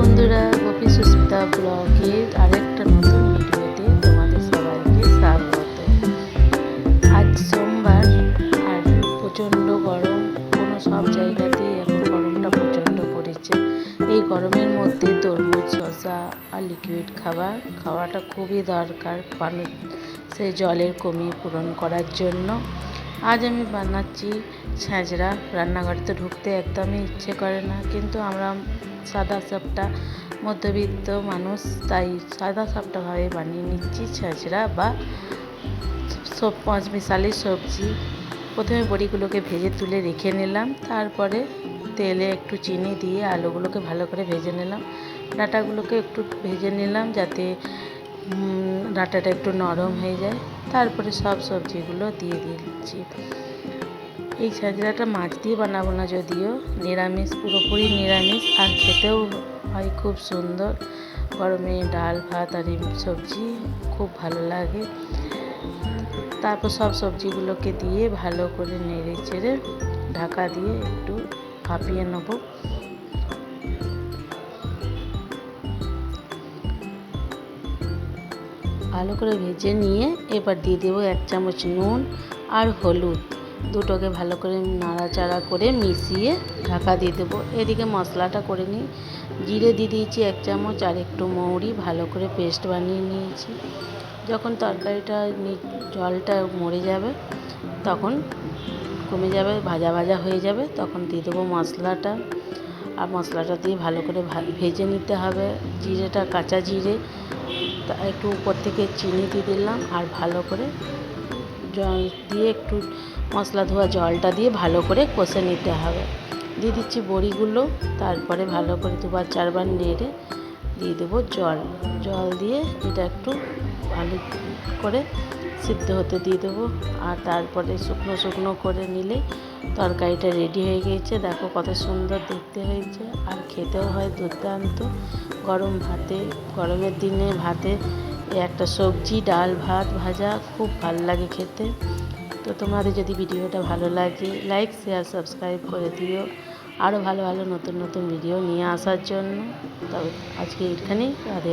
বন্ধুরা, গোপী সুস্মিতা ব্লগের আরেকটা নতুন ভিডিওতে তোমাদের সবাইকে স্বাগত। আজ সোমবার আর প্রচণ্ড গরম, সব জায়গাতেই এখন গরমটা প্রচণ্ড পড়েছে। এই গরমের মধ্যে তরমুজ, শসা আর লিকুইড খাওয়াটা খুবই দরকার সেই জলের কমি পূরণ করার জন্য। আজ আমি বানাচ্ছি ছ্যাঁচড়া। রান্নাঘরে তো ঢুকতে একদমই ইচ্ছে করে না, কিন্তু আমরা সাদা সাপটা মধ্যবিত্ত মানুষ, তাই সাদা সাপটাভাবে বানিয়ে নিচ্ছি ছ্যাঁচড়া বা পাঁচমিশালি সবজি। প্রথমে বড়িগুলোকে ভেজে তুলে রেখে নিলাম, তারপরে তেলে একটু চিনি দিয়ে আলুগুলোকে ভালো করে ভেজে নিলাম। ডাঁটাগুলোকে একটু ভেজে নিলাম যাতে ডাঁটাটা একটু নরম হয়ে যায়। তারপরে সব সবজিগুলো দিয়ে দিচ্ছি। এই ছ্যাঁচড়াটা মাছ দিয়ে বানাবো না, যদিও নিরামিষ, পুরোপুরি নিরামিষ, আর খেতেও হয় খুব সুন্দর। গরমে ডাল ভাত আর এই সবজি খুব ভালো লাগে। তারপর সব সবজিগুলোকে দিয়ে ভালো করে নেড়ে চেড়ে ঢাকা দিয়ে একটু ভাপিয়ে নেব। ভালো করে ভেজে নিয়ে এবার দিয়ে দেবো 1 চামচ নুন আর হলুদ, দুটোকে ভালো করে নাড়াচাড়া করে মিশিয়ে ঢাকা দিয়ে দেবো। এদিকে মশলাটা করে নিই। জিরে দিয়ে দিয়েছি 1 চামচ আর একটু মৌরি ভালো করে পেস্ট বানিয়ে নিয়েছি। যখন তরকারিটা জলটা মরে যাবে, তখন কমে যাবে, ভাজা ভাজা হয়ে যাবে, তখন দিয়ে দেবো মশলাটা। আর মশলাটা দিয়ে ভালো করে ভেজে নিতে হবে। জিরেটা, কাঁচা জিরে, একটু উপর থেকে চিনি দিয়ে দিলাম, আর ভালো করে জল দিয়ে একটু মশলা ধোয়া জলটা দিয়ে ভালো করে কষে নিতে হবে। দিয়ে দিচ্ছি বড়িগুলো, তারপরে ভালো করে 2-4 বার নেড়ে দিয়ে দেবো জল দিয়ে এটা একটু ভালো করে সিদ্ধ হতে দিয়ে দেবো। আর তারপরে শুকনো শুকনো করে নিলে তরকারিটা রেডি হয়ে গিয়েছে। দেখো কত সুন্দর দেখতে হয়েছে, আর খেতেও হয় দুর্দান্ত। গরমের দিনে ভাতে একটা সবজি, ডাল ভাত, ভাজা খুব ভালো লাগে খেতে। তো তোমাদের যদি ভিডিওটা ভালো লাগে, লাইক শেয়ার সাবস্ক্রাইব করে দিও, আরও ভালো ভালো নতুন নতুন ভিডিও নিয়ে আসার জন্য। তবে আজকে এখানেই রাধে।